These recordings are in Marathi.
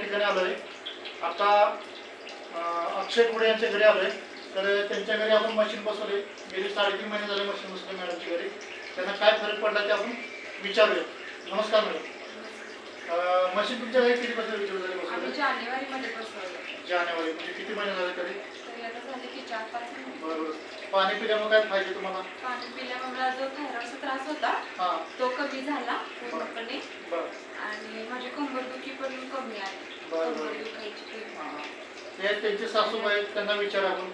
ठिकाणी आलोय आता अक्षय कुडे यांच्या घरी आलोय. तर त्यांच्या घरी आपण मशीन बसवले. गेली 3.5 महिने झाले मशीन बसवले मॅडमच्या घरी. त्यांना काय फरक पडला ते आपण विचारूया. नमस्कार मॅडम. मशीन तुमच्या घरी किती बसवले? जानेवारीमध्ये बसवलं. जानेवारी म्हणजे किती महिने झाले तरी? आता झाले की 4-5 महिने. बरोबर. पाणी पिल्यामुळे काय फायदे तुम्हाला? पाणी पिल्यामुळे मला जो थायरॉइडचा त्रास होता तो कमी झाला पूर्णपणे आणि माझी कंबरदुखी पण कमी आली. त्यांचे सासूबाई त्यांना विचारा आपण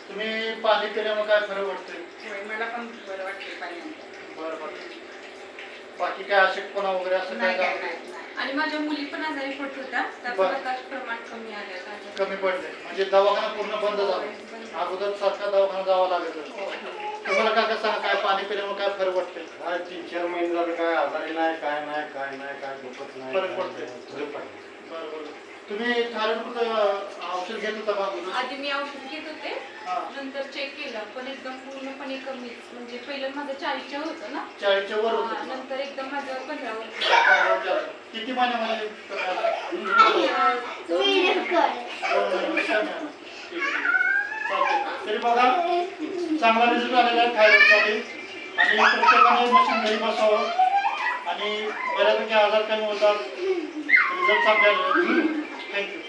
तुम्ही पाणी पिल्यामुळे काय फरक वाटतोय? मला पण बरं वाटते पाणी. बरं. बाकी काय अशक्तपणा वगैरे असं काय? आणि माझ्या मुली पण आजारी पडत होत्या त्याचं प्रमाण कमी आलं. कमी पडले म्हणजे दवाखाना पूर्ण बंद झाला. अगोदर सारखा दवाखाना जावा लागत. तुम्हाला काय सांगा काय पाणी पिल्यामुळे काय फरक वाटते? 3-4 महिने झाले काय आजारी नाही काय दुखत नाही. फरक पडते. बरोबर. तुम्ही थायरॉइड औषध घेत होता का? आधी मी औषध घेत होते नंतर चेक केलं पण एकदम पूर्णपणे कमीच. म्हणजे पहिलं माझं 40च्या होतं ना. 40च्या वर होतं. नंतर एकदम माझं 15वर. किती महिन्यामध्ये? तरी बघा चांगला रिझल्ट आलेला आहे थायरॉइडसाठी. आणि प्रत्येकाने मशीन घरी बसावं आणि बऱ्यापैकी आजार कमी होतात. रिझल्ट चांगले आले. थँक्यू.